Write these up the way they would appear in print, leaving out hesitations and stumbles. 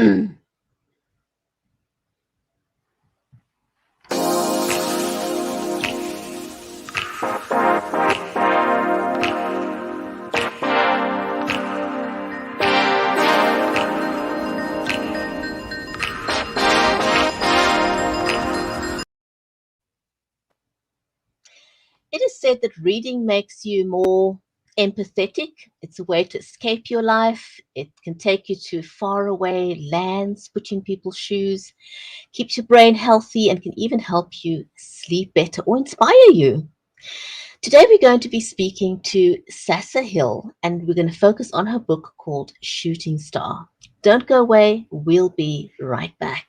It is said that reading makes you more empathetic. It's a way to escape your life. It can take you to faraway lands, put you in people's shoes, keeps your brain healthy, and can even help you sleep better or inspire you. Today we're going to be speaking to Sasscer Hill, and we're going to focus on her book called Shooting Star. Don't go away. We'll be right back.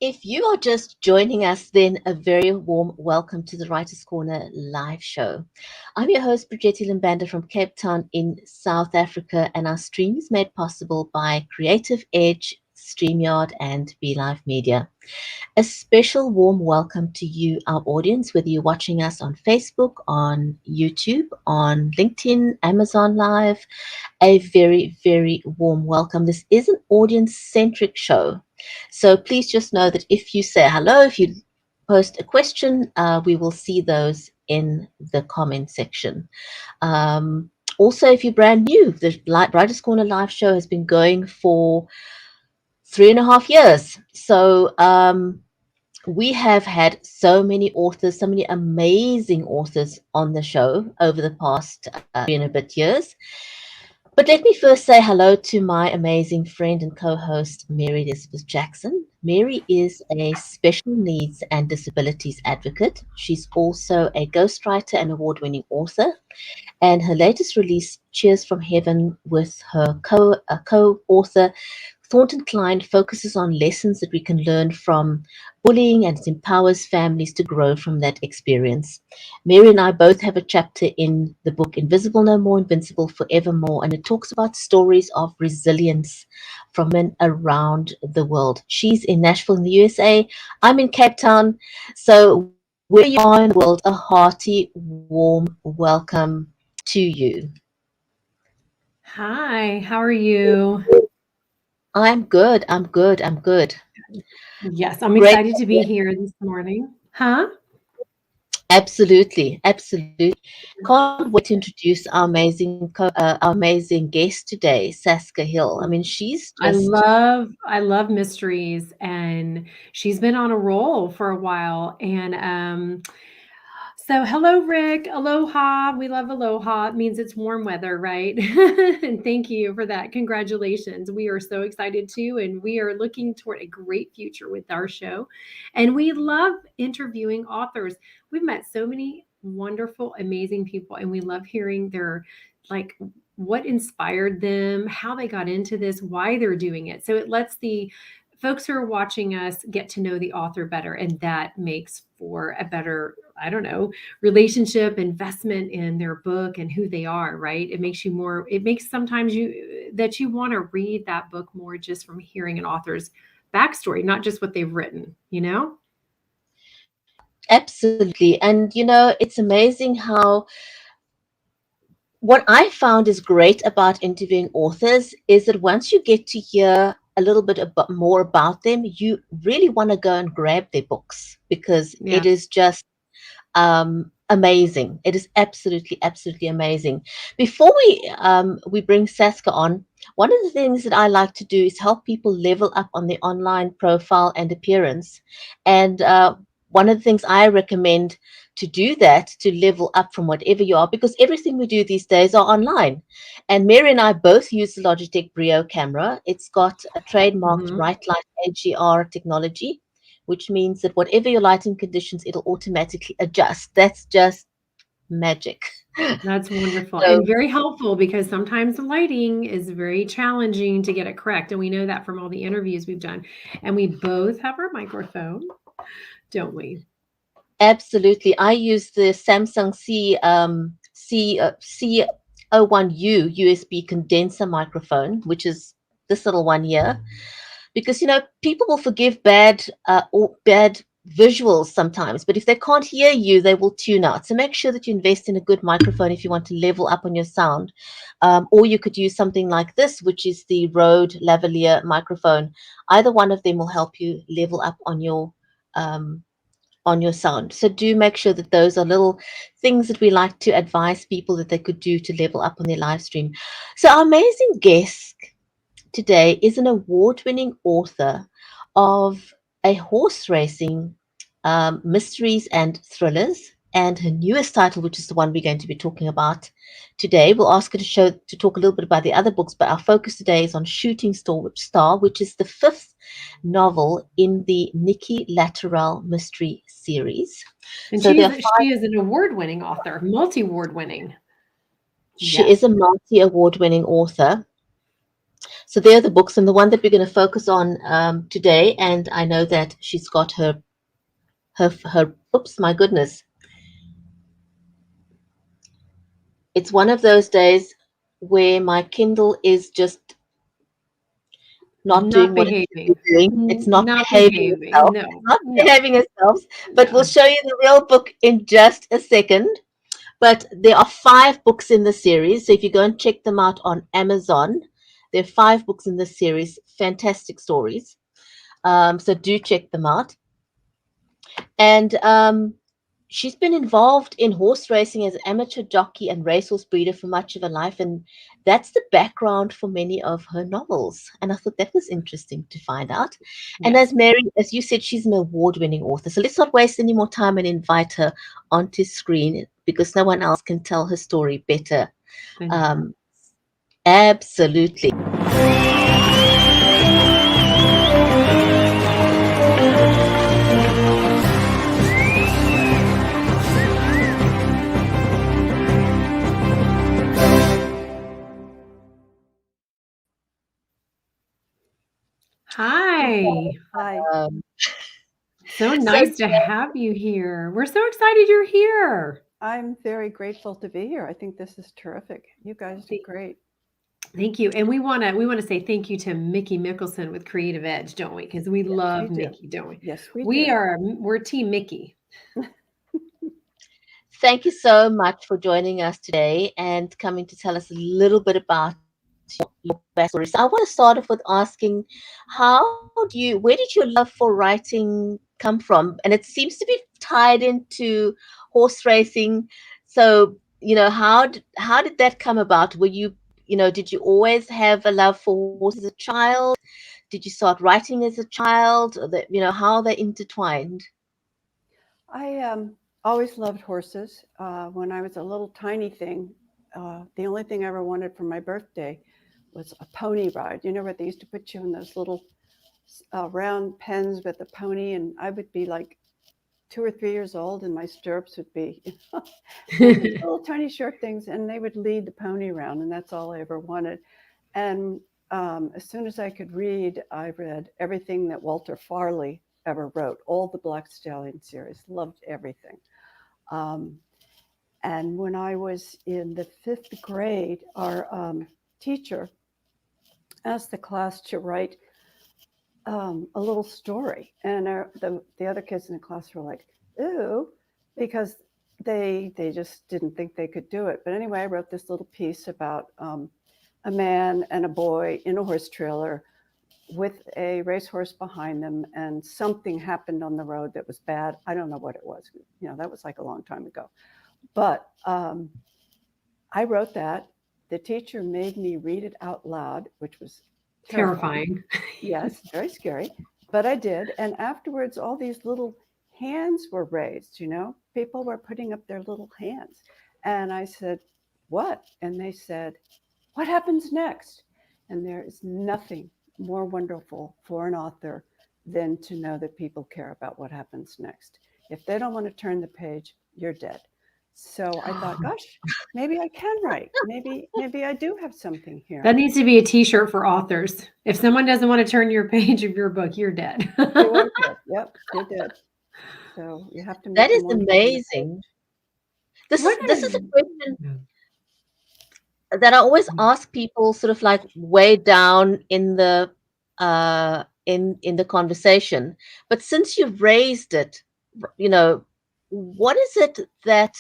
If you are just joining us, then a very warm welcome to the Writers' Corner live show. I'm your host, Brigitte Limbanda from Cape Town in South Africa, and our stream is made possible by Creative Edge, StreamYard, and BeLive Media. A special warm welcome to you, our audience, whether you're watching us on Facebook, on YouTube, on LinkedIn, Amazon Live. A very, very warm welcome. This is an audience-centric show. So please just know that if you say hello, if you post a question, we will see those in the comment section. Also, if you're brand new, the Writers' Corner live show has been going for 3.5 years. So we have had so many authors, so many amazing authors on the show over the past 3 and a bit years. But let me first say hello to my amazing friend and co-host, Mary Elizabeth Jackson. Mary is a special needs and disabilities advocate. She's also a ghostwriter and award-winning author. And her latest release, Cheers from Heaven, with her co-author, Thornton Klein, focuses on lessons that we can learn from bullying, and it empowers families to grow from that experience. Mary and I both have a chapter in the book Invisible No More, Invincible Forevermore, and it talks about stories of resilience from men around the world. She's in Nashville in the USA. I'm in Cape Town. So where you are in the world, a hearty, warm welcome to you. Hi, how are you? I'm good. I'm good. I'm good. Yes, I'm excited to be here this morning. Huh? Absolutely, absolutely. Can't wait to introduce our amazing guest today, Sasscer Hill. I mean, she's I just love mysteries, and she's been on a roll for a while. And so hello, Rick. Aloha. We love aloha. It means it's warm weather, right? And thank you for that. Congratulations. We are so excited too, and we are looking toward a great future with our show. And we love interviewing authors. We've met so many wonderful, amazing people, and we love hearing their what inspired them, how they got into this, why they're doing it. So it lets the folks who are watching us get to know the author better, and that makes for a better, I don't know, relationship, investment in their book and who they are, right? It makes sometimes you want to read that book more just from hearing an author's backstory, not just what they've written, you know? absolutely. And, it's amazing how what I found is great about interviewing authors is that once you get to hear a little bit more about them, you really want to go and grab their books because it is just amazing. It is absolutely, absolutely amazing. Before we bring Sasscer on, one of the things that I like to do is help people level up on their online profile and appearance. And one of the things I recommend to do that, to level up from whatever you are, because everything we do these days are online. And Mary and I both use the Logitech Brio camera. It's got a trademarked Right Light AGR technology, which means that whatever your lighting conditions, it'll automatically adjust. That's just magic. That's wonderful So and very helpful because sometimes the lighting is very challenging to get it correct. And we know that from all the interviews we've done. And we both have our microphone, don't we? absolutely, I use the Samsung C01U USB condenser microphone, which is this little one here, because people will forgive bad visuals sometimes, but if they can't hear you, they will tune out. So make sure that you invest in a good microphone if you want to level up on your sound. Or you could use something like this, which is the Rode lavalier microphone. Either one of them will help you level up um, on your sound. So do make sure that those are little things that we like to advise people that they could do to level up on their live stream. So our amazing guest today is an award-winning author of a horse racing mysteries and thrillers. And her newest title, which is the one we're going to be talking about today, we'll ask her to talk a little bit about the other books, but our focus today is on Shooting Star, which is the fifth novel in the Nikki Latrelle mystery series. And So there are she is an award-winning author, multi-award winning. she Yes. is a multi-award-winning author. So they're the books, and the one that we're going to focus on today. And I know that she's got her. Oops, my goodness! It's one of those days where my Kindle is just not doing Not what it should be behaving. doing. It's not Not behaving behaving. itself. It's No, not no, behaving itself. But we'll no. show you the real book in just a second. But there are 5 books in the series. So if you go and check them out on Amazon, there are 5 books in the series. Fantastic stories. So do check them out. And she's been involved in horse racing as an amateur jockey and racehorse breeder for much of her life. And that's the background for many of her novels. And I thought that was interesting to find out. And Yes. as you said, she's an award winning author. So let's not waste any more time and invite her onto screen because no one else can tell her story better. Than her. Um, absolutely. Hi. Hi, Um, So so nice to have you here. We're so excited you're here. I'm very grateful to be here. I think this is terrific. You guys do great. Thank you. And we want to say thank you to Mickey Mickelson with Creative Edge, don't we? Because we Yes, we love do. Mickey, don't we? Yes, we do. We're Team Mickey. thank you so much for joining us today and coming to tell us a little bit about your backstory. So I want to start off with asking, where did your love for writing come from? And it seems to be tied into horse racing. So, how did that come about? Did you always have a love for horses as a child? Did you start writing as a child? Or how they intertwined? I always loved horses. When I was a little tiny thing, the only thing I ever wanted for my birthday was a pony ride. You know where they used to put you in those little round pens with a pony, and I would be like 2 or 3 years old, and my stirrups would be these little tiny short things, and they would lead the pony around, and that's all I ever wanted. And as soon as I could read, I read everything that Walter Farley ever wrote, all the Black Stallion series, loved everything. Um, and when I was in the 5th grade, our teacher asked the class to write a little story. And the other kids in the class were like, ooh, because they just didn't think they could do it. But anyway, I wrote this little piece about a man and a boy in a horse trailer with a racehorse behind them, and something happened on the road that was bad. I don't know what it was. That was like a long time ago. But I wrote that. The teacher made me read it out loud, which was terrifying. Terrifying. Yes, very scary. But I did. And afterwards, all these little hands were raised, people were putting up their little hands. And I said, what? And they said, what happens next? And there is nothing more wonderful for an author than to know that people care about what happens next. If they don't want to turn the page, you're dead. So I thought, gosh, maybe I can write. Maybe I do have something here. That needs to be a T-shirt for authors. If someone doesn't want to turn your page of your book, you're dead. You are dead. Yep, you're dead. So you have to make That is them want to turn the amazing. This What is a question that I always ask people, sort of like way down in the in the conversation. But since you've raised it, you know, what is it that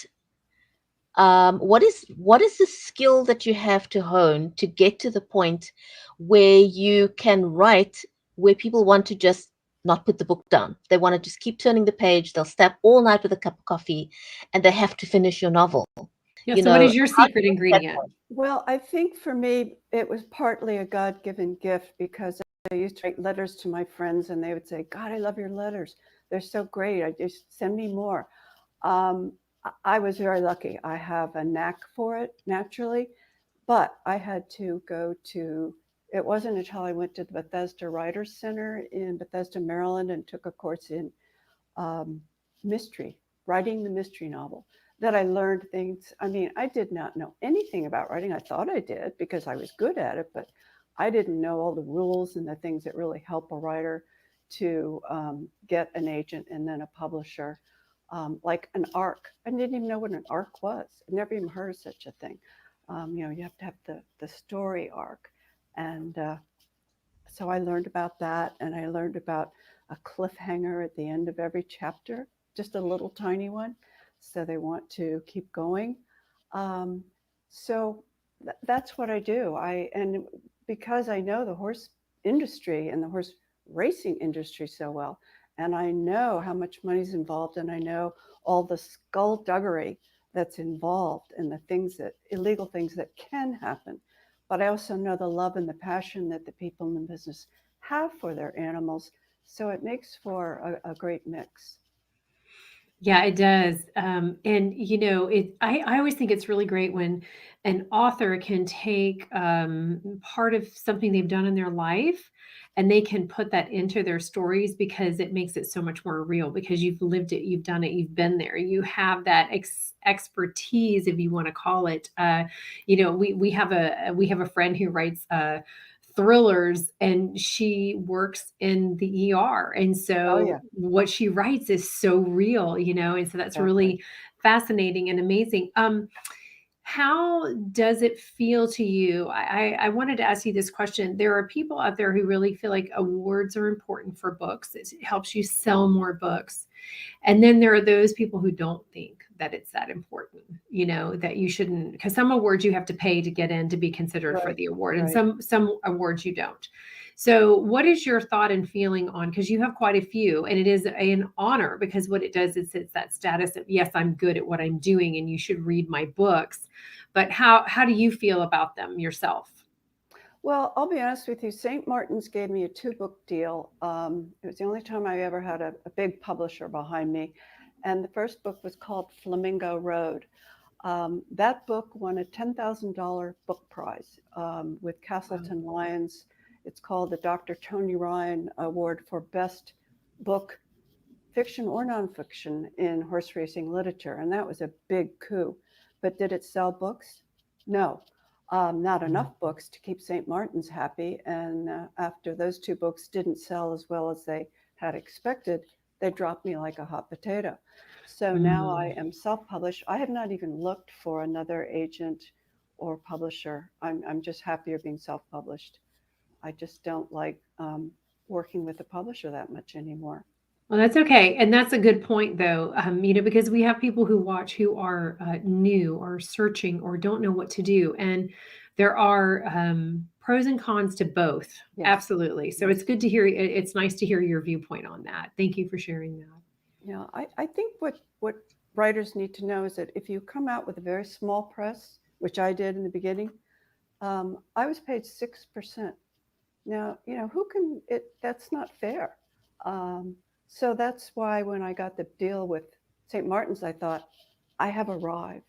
what is the skill that you have to hone to get to the point where you can write, where people want to just not put the book down? They want to just keep turning the page. They'll stay up all night with a cup of coffee, and they have to finish your novel. Yeah, You so what know, is your how do secret you get to that ingredient? point? Well, I think for me, it was partly a God-given gift because I used to write letters to my friends and they would say, God, I love your letters. They're so great. I just send me more. I was very lucky. I have a knack for it naturally, but I had to go to, it wasn't until I went to the Bethesda Writers Center in Bethesda, Maryland, and took a course in mystery, writing the mystery novel, that I learned things. I mean, I did not know anything about writing. I thought I did because I was good at it, but I didn't know all the rules and the things that really help a writer to get an agent and then a publisher, like an arc. I didn't even know what an arc was. I never even heard of such a thing. You have to have the story arc. And so I learned about that, and I learned about a cliffhanger at the end of every chapter, just a little tiny one. So they want to keep going. So that's what I do. And because I know the horse industry and the horse racing industry so well, and I know how much money's involved, and I know all the skullduggery that's involved and the things that illegal things that can happen. But I also know the love and the passion that the people in the business have for their animals. So it makes for a great mix. Yeah, it does. And I always think it's really great when an author can take part of something they've done in their life and they can put that into their stories because it makes it so much more real because you've lived it, you've done it, you've been there, you have that expertise, if you want to call it. We have a friend who writes thrillers and she works in the ER. And Oh, so yeah, what she writes is so real, and so that's exactly. really fascinating and amazing. How does it feel to you? I wanted to ask you this question. There are people out there who really feel like awards are important for books. It helps you sell more books. And then there are those people who don't think that it's that important, that you shouldn't, because some awards you have to pay to get in to be considered for Right, the award, and right. some awards you don't. So what is your thought and feeling on, because you have quite a few, and it is an honor because what it does is it's that status of, yes, I'm good at what I'm doing and you should read my books. But how do you feel about them yourself? Well, I'll be honest with you. St. Martin's gave me a 2-book deal. It was the only time I ever had a big publisher behind me. And the first book was called Flaminga Road. That book won a $10,000 book prize with Castleton Lions. It's called the Dr. Tony Ryan Award for Best Book, Fiction or Nonfiction in Horse Racing Literature. And that was a big coup. But did it sell books? No. Not enough books to keep St. Martin's happy. And after those 2 books didn't sell as well as they had expected, they dropped me like a hot potato. So now I am self-published. I have not even looked for another agent or publisher. I'm just happier being self-published. I just don't like working with a publisher that much anymore. Well, that's okay. And that's a good point, though, because we have people who watch who are new or searching or don't know what to do. And there are pros and cons to both. Yes. Absolutely. So it's good to hear. It's nice to hear your viewpoint on that. Thank you for sharing that. Yeah, I think what writers need to know is that if you come out with a very small press, which I did in the beginning, I was paid 6%. Now, who can it? That's not fair. So that's why when I got the deal with St. Martin's, I thought, I have arrived.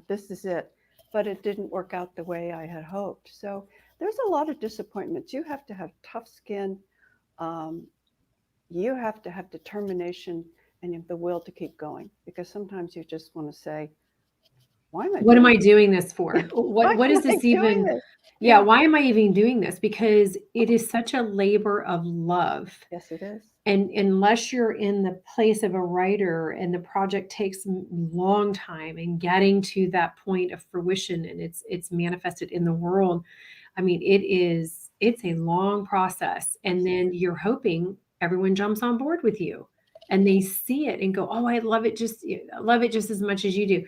This is it. But it didn't work out the way I had hoped. So there's a lot of disappointments. You have to have tough skin. you have to have determination and you have the will to keep going, because sometimes you just want to say, why am I What am doing I this? doing this for? Why What am is I this doing even? this? Yeah, Yeah. why am I even doing this? Because it is such a labor of love. Yes, it is. And unless you're in the place of a writer and the project takes a long time and getting to that point of fruition and it's manifested in the world, I mean, it's a long process. And then you're hoping everyone jumps on board with you and they see it and go, "Oh, I love it just as much as you do."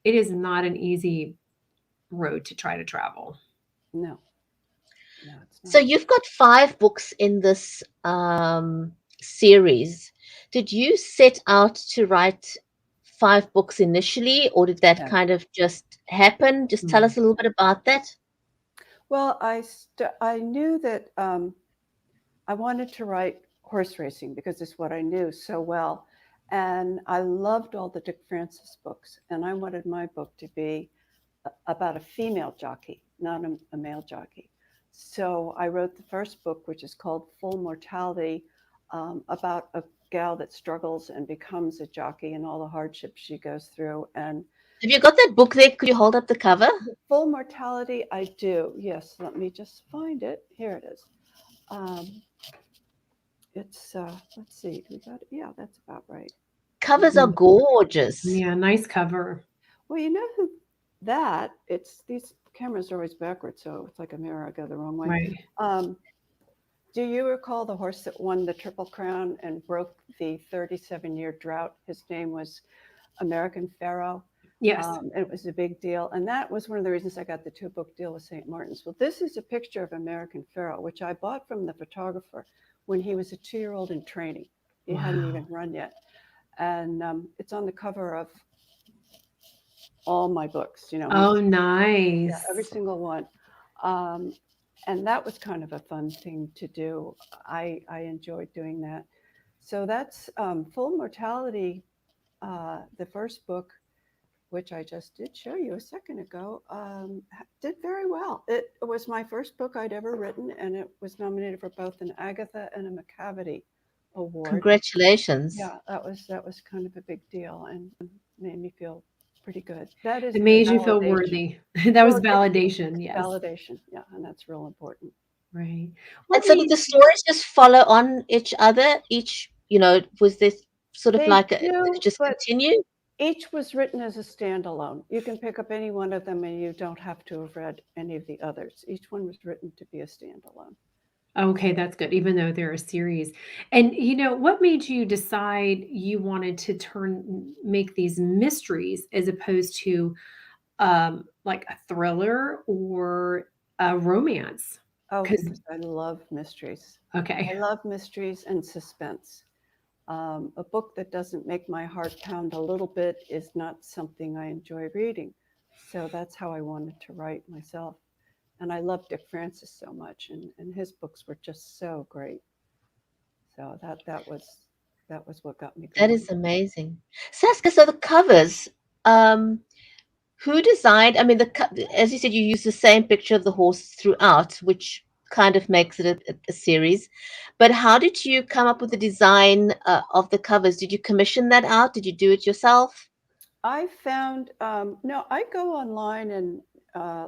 It is not an easy road to try to travel. No, no, it's So not. you've got 5 books in this series. Did you set out to write 5 books initially, or did that No. kind of just happen? Just tell Mm. us a little bit about that. Well, I knew that I wanted to write horse racing because it's what I knew so well. And I loved all the Dick Francis books. And I wanted my book to be about a female jockey, not a male jockey. So I wrote the first book, which is called Full Mortality, about a gal that struggles and becomes a jockey and all the hardships she goes through. And Have you got that book there? Could you hold up the cover? Full Mortality, I do. Yes, let me just find it. Here it is. Um, it's let's see, we got it. Yeah, that's about right. Covers are Mm. gorgeous. Yeah, nice cover. Well, you know who that? It's these cameras are always backwards, so it's like a mirror. I go the wrong way. Right. Um, do you recall the horse that won the Triple Crown and broke the 37-year drought? His name was American Pharaoh. Yes. It was a big deal. And that was one of the reasons I got the 2-book deal with St. Martin's. Well, this is a picture of American Pharaoh, which I bought from the photographer when he was a 2-year-old in training. He hadn't even Wow. run yet. And it's on the cover of all my books, Oh, yeah, every nice. single one. Um, and that was kind of a fun thing to do. I enjoyed doing that. So that's Full Mortality, the first book, which I just did show you a second ago, did very well. It was my first book I'd ever written, and it was nominated for both an Agatha and a Macavity award. Congratulations. Yeah, that was kind of a big deal and made me feel pretty good. That is It the made you feel validation. worthy. That Well, was validation. it's Yes. validation. Yeah, and that's real important. Right. And What so did made the stories just follow on each other? Was this sort of They like did do, it just but continue? each was written as a standalone. You can pick up any one of them and you don't have to have read any of the others. Each one was written to be a standalone. Okay, that's good, even though they're a series. And, what made you decide you wanted to make these mysteries as opposed to, like a thriller or a romance? Oh, Because because I love mysteries. I okay. love mysteries and suspense. A book that doesn't make my heart pound a little bit is not something I enjoy reading. So that's how I wanted to write myself. And I love Dick Francis so much, and his books were just so great. So that was what got me That going. is amazing. Saska, so the covers, um, who designed, I mean, as you said, you use the same picture of the horse throughout, which kind of makes it a series. But how did you come up with the design of the covers? Did you commission that out? Did you do it yourself? I found no, I go online and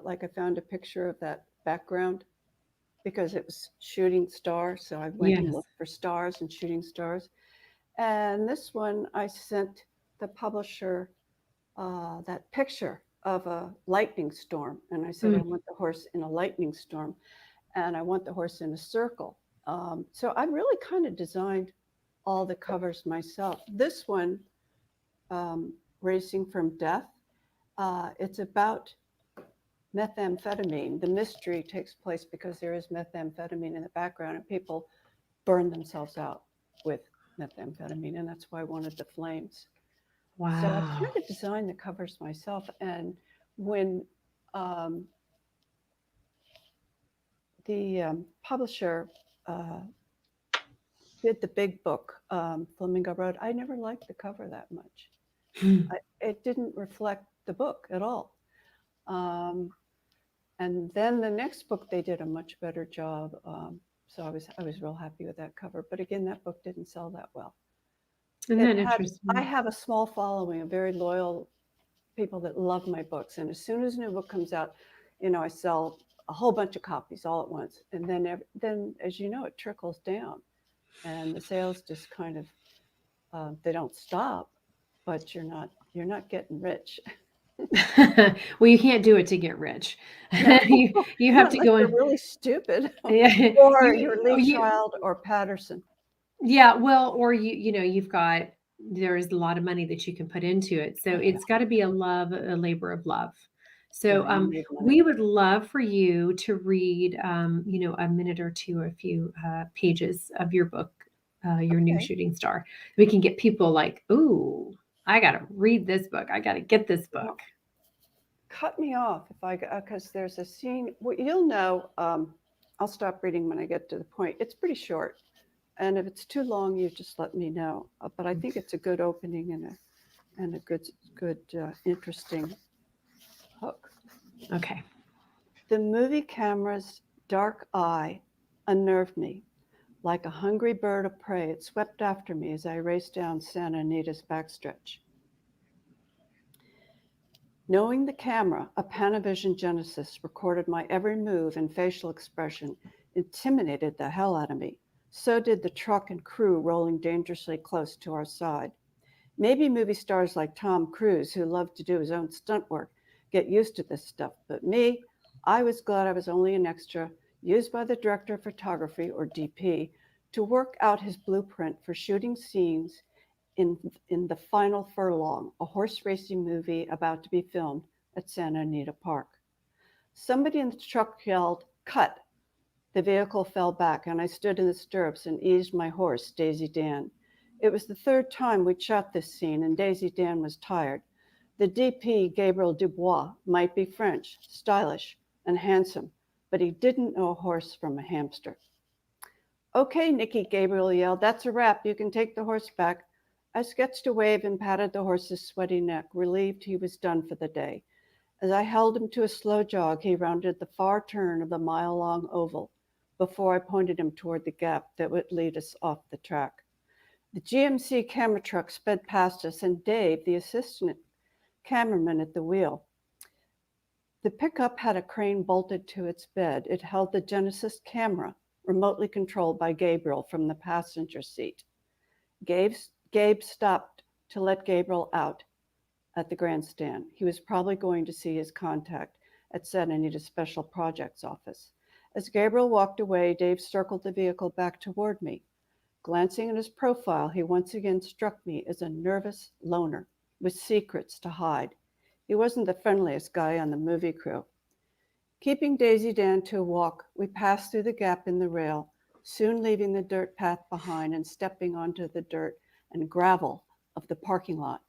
like I found a picture of that background because it was shooting star. So I went and Yes. looked for stars and shooting stars. And this one, I sent the publisher that picture of a lightning storm. And I said, I Mm. want the horse in a lightning storm and I want the horse in a circle. So I really kind of designed all the covers myself. This one, um, Racing from Death, it's about methamphetamine. The mystery takes place because there is methamphetamine in the background and people burn themselves out with methamphetamine. And that's why I wanted the flames. So I Wow. kind of designed the covers myself. And when um, the publisher uh, did the big book, Flaminga Road, I never liked the cover that much. It didn't reflect the book at all. Um, and then the next book, they did a much better job. So I was real happy with that cover. But again, that book didn't sell that well. Isn't that interesting? I have a small following of very loyal people that love my books. And as soon as a new book comes out, I sell a whole bunch of copies all at once. And then as you know, it trickles down. And the sales just kind of, they don't stop, but you're not getting rich. Well, you can't do it to get rich. No, You have not to unless go you're in. really stupid, Yeah, or you're Lee you Child or Patterson. yeah, well, or you've got there's a lot of money that you can put into it. So Oh, yeah, it's got to be a labor of love. yeah, So you need money. we would love for you to read, a minute or two, a few pages of your book, your new Okay. shooting star. We can get people like, ooh, I got to read this book. I got to get this book. Cut me off because there's a scene. Well, you'll know. I'll stop reading when I get to the point. It's pretty short, and if it's too long, you just let me know. But I think it's a good opening and a good interesting hook. Okay. The movie camera's dark eye unnerved me. Like a hungry bird of prey, it swept after me as I raced down Santa Anita's backstretch. Knowing the camera, a Panavision Genesis, recorded my every move and facial expression intimidated the hell out of me. So did the truck and crew rolling dangerously close to our side. Maybe movie stars like Tom Cruise, who loved to do his own stunt work, get used to this stuff. But me, I was glad I was only an extra used by the director of photography, or DP, to work out his blueprint for shooting scenes in The Final Furlong, a horse racing movie about to be filmed at Santa Anita Park. Somebody in the truck yelled, "Cut!" The vehicle fell back, and I stood in the stirrups and eased my horse, Daisy Dan. It was the third time we'd shot this scene, and Daisy Dan was tired. The DP, Gabriel Dubois, might be French, stylish, and handsome, but he didn't know a horse from a hamster. "Okay, Nikki," Gabriel yelled, "that's a wrap. You can take the horse back." I sketched a wave and patted the horse's sweaty neck, relieved he was done for the day. As I held him to a slow jog, he rounded the far turn of the mile-long oval before I pointed him toward the gap that would lead us off the track. The GMC camera truck sped past us, and Dave, the assistant cameraman at the wheel. The pickup had a crane bolted to its bed. It held the Genesis camera, remotely controlled by Gabriel from the passenger seat. Gabe stopped to let Gabriel out at the grandstand. He was probably going to see his contact at Santa Anita Special Projects Office. As Gabriel walked away, Dave circled the vehicle back toward me. Glancing at his profile, he once again struck me as a nervous loner with secrets to hide. He wasn't the friendliest guy on the movie crew. Keeping Daisy Dan to a walk, we passed through the gap in the rail, soon leaving the dirt path behind and stepping onto the dirt and gravel of the parking lot.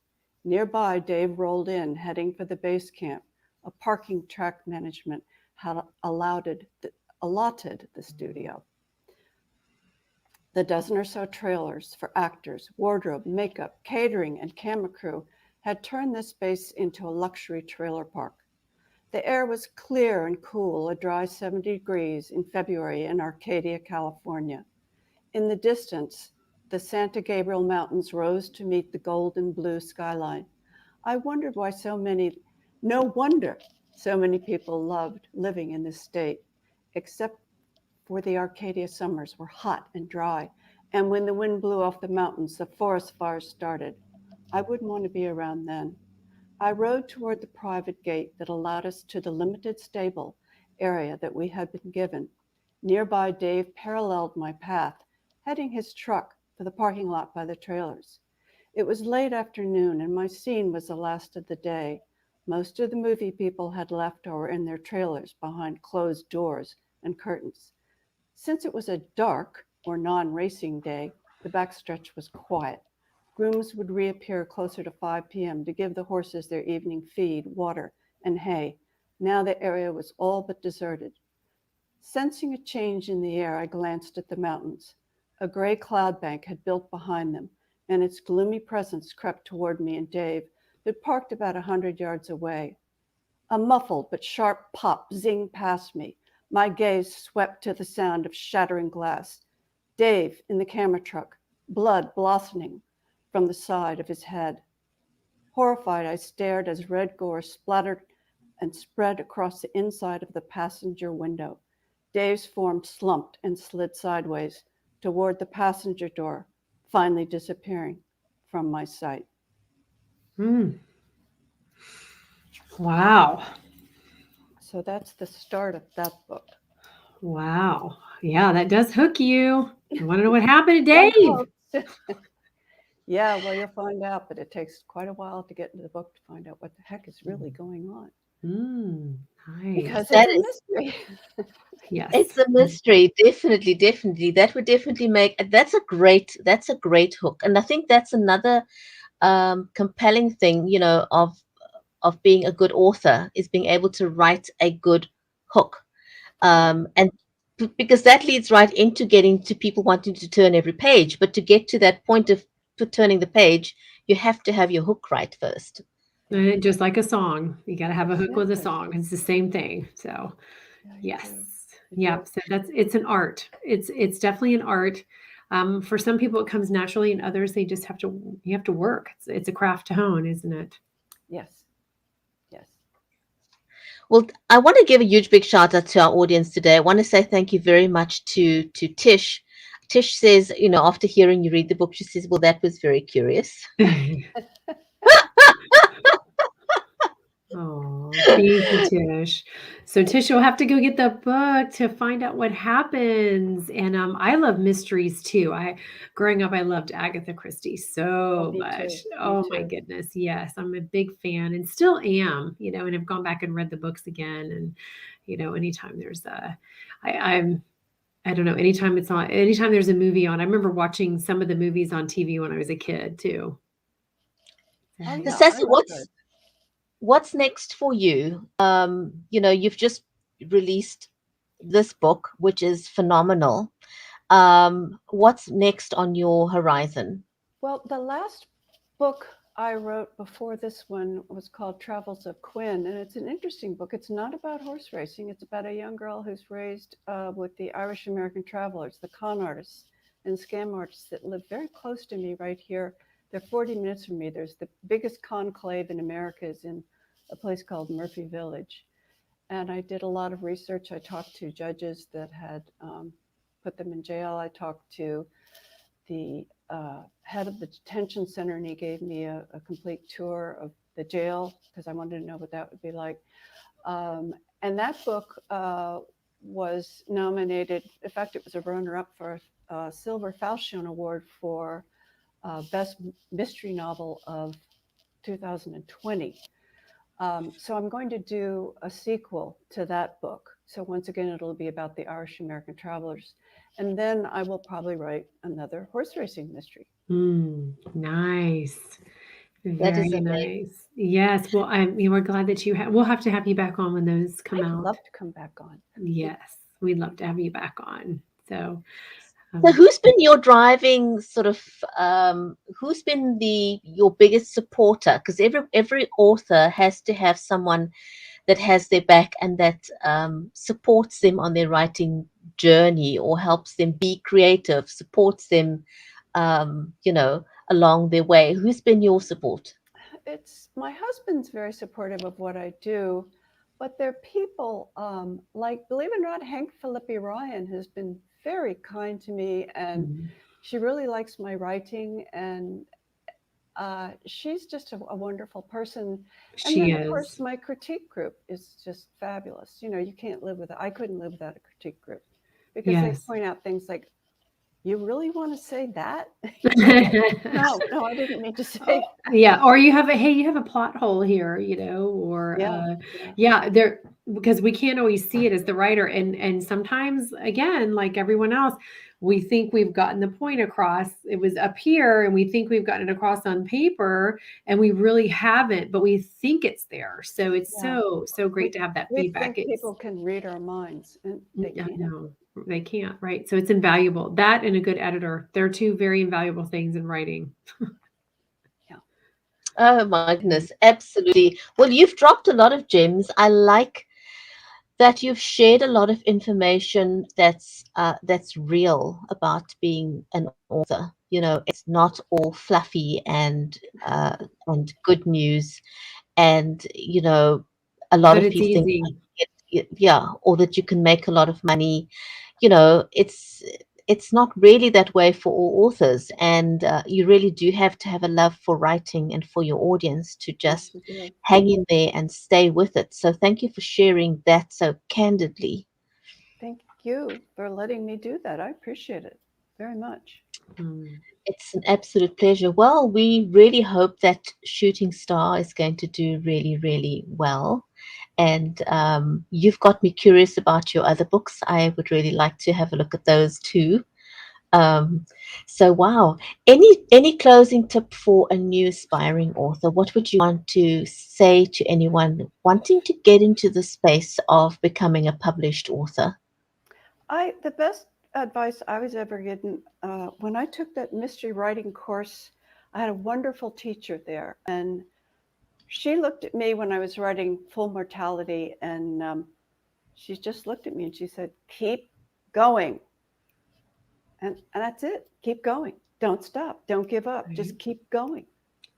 Nearby, Dave rolled in, heading for the base camp. A parking track management had allotted the studio. The dozen or so trailers for actors, wardrobe, makeup, catering, and camera crew had turned this space into a luxury trailer park. The air was clear and cool, a dry 70 degrees in February in Arcadia, California. In the distance, the Santa Gabriel Mountains rose to meet the golden blue skyline. I wondered why no wonder so many people loved living in this state, except for the Arcadia summers were hot and dry, and when the wind blew off the mountains, the forest fires started. I wouldn't want to be around then. I rode toward the private gate that allowed us to the limited stable area that we had been given. Nearby, Dave paralleled my path, heading his truck for the parking lot by the trailers. It was late afternoon, and my scene was the last of the day. Most of the movie people had left or were in their trailers behind closed doors and curtains. Since it was a dark or non-racing day, the backstretch was quiet. Grooms would reappear closer to 5 p.m. to give the horses their evening feed, water, and hay. Now the area was all but deserted. Sensing a change in the air, I glanced at the mountains. A gray cloud bank had built behind them, and its gloomy presence crept toward me and Dave, that parked about 100 yards away. A muffled but sharp pop zinged past me. My gaze swept to the sound of shattering glass. Dave in the camera truck, blood blossoming from the side of his head. Horrified, I stared as red gore splattered and spread across the inside of the passenger window. Dave's form slumped and slid sideways toward the passenger door, finally disappearing from my sight. Wow. So that's the start of that book. Wow. Yeah, that does hook you. You want to know what happened to Dave? Yeah, well, you'll find out, but it takes quite a while to get into the book to find out what the heck is really going on. Nice. Because it's a mystery. Yes. It's a mystery. Definitely, definitely. That would definitely make that's a great hook. And I think that's another compelling thing, you know, of being a good author is being able to write a good hook. And because that leads right into getting to people wanting to turn every page. But to get to that point of turning the page, you have to have your hook right first. And just like a song, you got to have a hook with a song. It's the same thing. So, yes. Yeah. So it's an art. It's definitely an art. For some people it comes naturally, and others you have to work. It's a craft to hone, isn't it? Yes. Well, I want to give a huge big shout out to our audience today. I want to say thank you very much to Tish. Tish says, you know, after hearing you read the book, she says, well, that was very curious. Oh, thank you, Tish. So Tish will have to go get the book to find out what happens. And I love mysteries too. Growing up, I loved Agatha Christie so much. Oh my goodness. Yes. I'm a big fan and still am, you know, and I've gone back and read the books again. And, you know, anytime there's I don't know, anytime there's a movie on, I remember watching some of the movies on TV when I was a kid too. Oh, yeah, Sasscer, what's next for you? You know, you've just released this book, which is phenomenal. What's next on your horizon? Well, the last book I wrote before this one was called Travels of Quinn, and it's an interesting book. It's not about horse racing. It's about a young girl who's raised with the Irish American travelers, the con artists and scam artists that live very close to me right here. They're 40 minutes from me. There's the biggest conclave in America is in a place called Murphy Village. And I did a lot of research. I talked to judges that had put them in jail. I talked to the head of the detention center, and he gave me a complete tour of the jail because I wanted to know what that would be like. And that book was nominated. In fact, it was a runner-up for a Silver Falchion Award for Best Mystery Novel of 2020. So I'm going to do a sequel to that book. So once again, it'll be about the Irish American travelers. And then I will probably write another horse racing mystery. Nice. That is Very amazing. nice. Yes. Well, we're glad that we'll have to have you back on when those come out. I'd love to come back on. Yes. We'd love to have you back on. So who's been your driving sort of who's been your biggest supporter? Because every author has to have someone that has their back and that supports them on their writing journey or helps them be creative, supports them, you know, along their way. Who's been your support? It's my husband's very supportive of what I do, but there are people like, believe it or not, Hank Philippi Ryan has been very kind to me, and she really likes my writing, and she's just a wonderful person. And then, of course, my critique group is just fabulous. You know, you can't live without. I couldn't live without a critique group because they point out things like, "You really want to say that?" No, I didn't mean to say that. Yeah, or you have a plot hole here, you know, or there, because we can't always see it as the writer, and sometimes, again, like everyone else, we think we've gotten the point across. It was up here, and we think we've gotten it across on paper, and we really haven't, but we think it's there. So it's so great to have that feedback. Think people can read our minds, and they can't. No, they can't, right? So it's invaluable. That and a good editor, they're two very invaluable things in writing. Oh my goodness, absolutely. Well, you've dropped a lot of gems. I like that you've shared a lot of information that's real about being an author. You know, it's not all fluffy and good news, and you know, a lot But of it's people think, easy. yeah, or that you can make a lot of money. You know, it's not really that way for all authors, and you really do have to have a love for writing and for your audience to Yes, just you do. hang in there and stay with it. So thank you for sharing that so candidly. Thank you for letting me do that. I appreciate it very much. Mm. It's an absolute pleasure. Well, we really hope that Shooting Star is going to do really, really well. And you've got me curious about your other books. I would really like to have a look at those too. Um, so, wow. Any closing tip for a new aspiring author? What would you want to say to anyone wanting to get into the space of becoming a published author? The best advice I was ever given when I took that mystery writing course, I had a wonderful teacher there, and she looked at me when I was writing Full Mortality, and she just looked at me and she said, "Keep going," and that's it. Keep going. Don't stop. Don't give up. Right. Just keep going.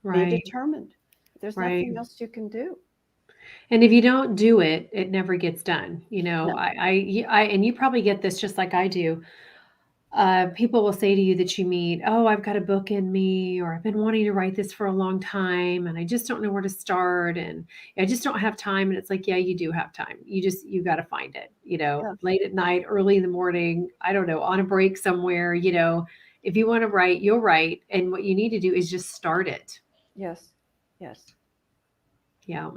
Be Right. determined. There's Right. nothing else you can do. And if you don't do it, it never gets done. You know, No. and you probably get this just like I do. People will say to you that you meet, "Oh, I've got a book in me," or "I've been wanting to write this for a long time, and I just don't know where to start, and I just don't have time." And it's like, yeah, you do have time. You got to find it. You know, Yes. late at night, early in the morning. I don't know, on a break somewhere. You know, if you want to write, you'll write, and what you need to do is just start it. Yes. Yes. Yeah.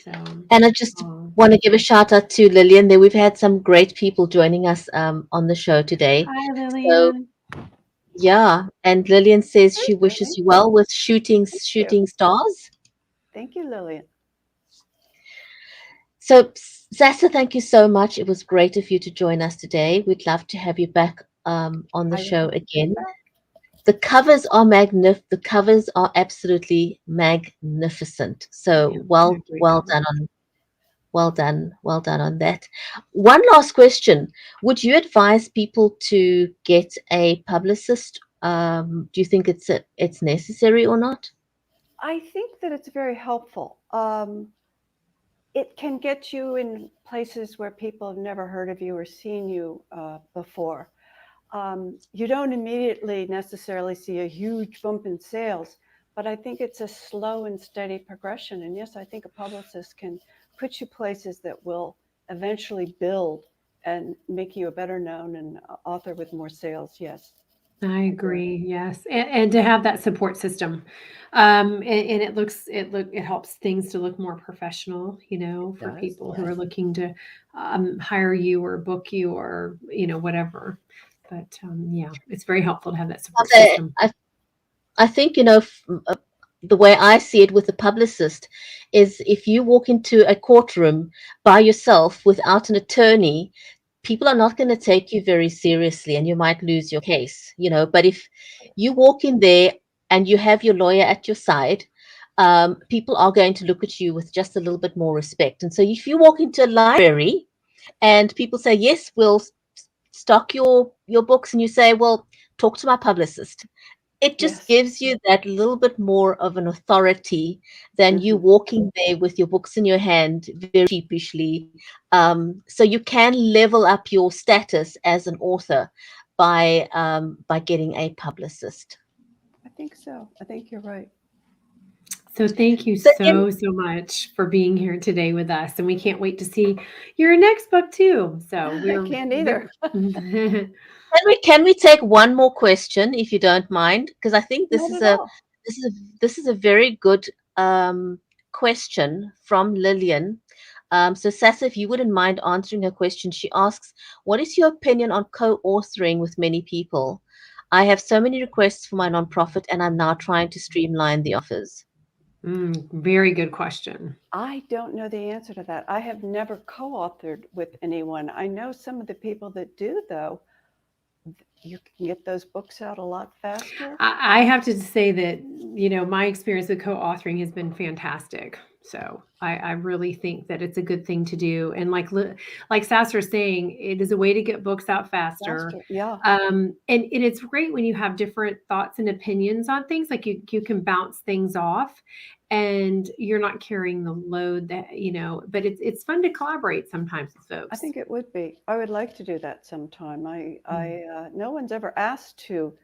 So, And I just um, want to give a shout out to Lillian. There, we've had some great people joining us on the show today. hi, So Lillian. yeah, and Lillian says Hi, she wishes Lily. you well with Thank you. shooting stars. Thank you, Lillian. So Sasscer, thank you so much. It was great of you to join us today. We'd love to have you back on the I would show love to again. come back. The covers are the covers are absolutely magnificent. Yeah, So they're great well cover. done on well done on that. One last question. Would you advise people to get a publicist? Do you think it's necessary or not? I think that it's very helpful. It can get you in places where people have never heard of you or seen you before. You don't immediately necessarily see a huge bump in sales, but I think it's a slow and steady progression. And yes, I think a publicist can put you places that will eventually build and make you a better known and author with more sales. Yes, I I do. agree, yes, and to have that support system, and it helps things to look more professional, you know, It for does. people who Yes. are looking to, hire you or book you or, you know, whatever. But, yeah, it's very helpful to have that support Okay, system. I think, you know, the way I see it with a publicist is if you walk into a courtroom by yourself without an attorney, people are not going to take you very seriously and you might lose your case, you know. But if you walk in there and you have your lawyer at your side, people are going to look at you with just a little bit more respect. And so if you walk into a library and people say, yes, we'll stock your books, and you say, well, talk to my publicist, it just Yes. gives you that little bit more of an authority than you Hmm. walking there with your books in your hand very sheepishly. So you can level up your status as an author by getting a publicist. I think so. I think you're right. So thank you So in, so much for being here today with us, and we can't wait to see your next book too. So I we're can't very either. can we take one more question if you don't mind? Because I think Not at all. this is a very good question from Lillian. So Sasa, if you wouldn't mind answering her question, she asks, "What is your opinion on co-authoring with many people? I have so many requests for my nonprofit, and I'm now trying to streamline the offers." Very good question. I don't know the answer to that. I have never co authored with anyone. I know some of the people that do, though. You can get those books out a lot faster. I have to say that, you know, my experience with co-authoring has been fantastic. So I really think that it's a good thing to do. And like Sasscer is saying, it is a way to get books out faster. Yeah. And it's great when you have different thoughts and opinions on things. Like you can bounce things off, and you're not carrying the load that, but it's fun to collaborate sometimes with folks. I think it would be. I would like to do that sometime. No one's ever asked to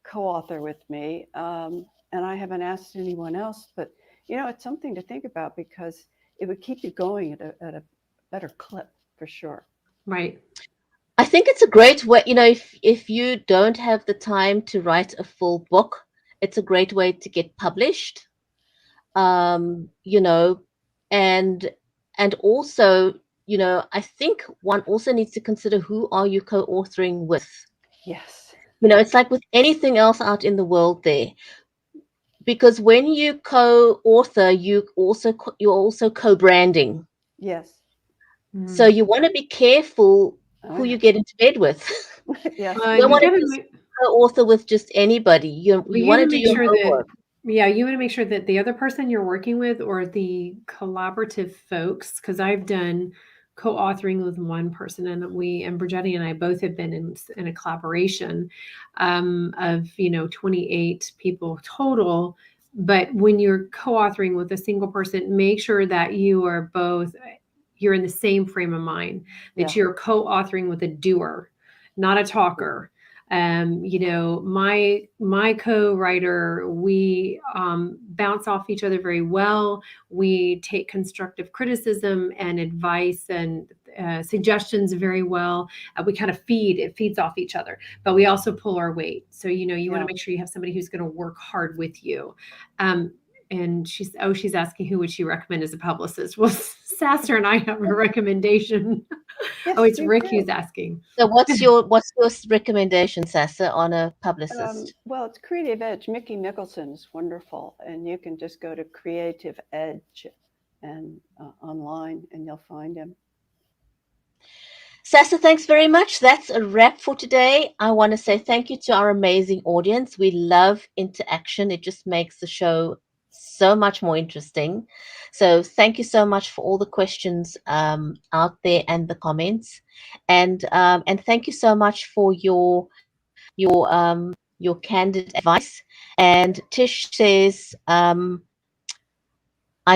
co-author with me, and I haven't asked anyone else. But it's something to think about, because it would keep you going at a better clip for sure. Right. I think it's a great way, if you don't have the time to write a full book, it's a great way to get published. And also, I think one also needs to consider, who are you co-authoring with? Yes. It's like with anything else out in the world there, because when you co-author, you're also co-branding. Yes. So you want to be careful who you get into bed with. Yes. You don't want to just co-author with just anybody. You want to do your homework. You want to make sure that the other person you're working with, or the collaborative folks, because I've done co-authoring with one person, and Brigetti and I both have been in a collaboration of 28 people total. But when you're co-authoring with a single person, make sure that you're in the same frame of mind, that you're co-authoring with a doer, not a talker. My co-writer, we bounce off each other very well. We take constructive criticism and advice and suggestions very well. We kind of it feeds off each other, but we also pull our weight. So, you want to make sure you have somebody who's going to work hard with you. And she's asking who would she recommend as a publicist. Well, Sasscer and I have a recommendation. Yes, it's Rick who's asking. So what's your recommendation, Sasscer, on a publicist? Well, it's Creative Edge. Mickey Nicholson is wonderful, and you can just go to Creative Edge and online, and you'll find him. Sasscer, thanks very much. That's a wrap for today. I want to say thank you to our amazing audience. We love interaction. It just makes the show so much more interesting. So thank you so much for all the questions out there and the comments, and thank you so much for your candid advice. And Tish says, I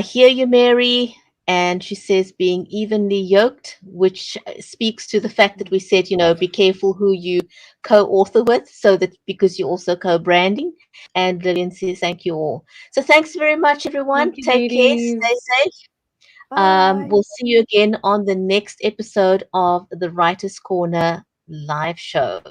hear you, Mary. And she says, being evenly yoked, which speaks to the fact that we said, be careful who you co-author with, so that, because you're also co-branding. And Lillian says, thank you all. So thanks very much, everyone. Take care. Stay safe. We'll see you again on the next episode of the Writer's Corner live show.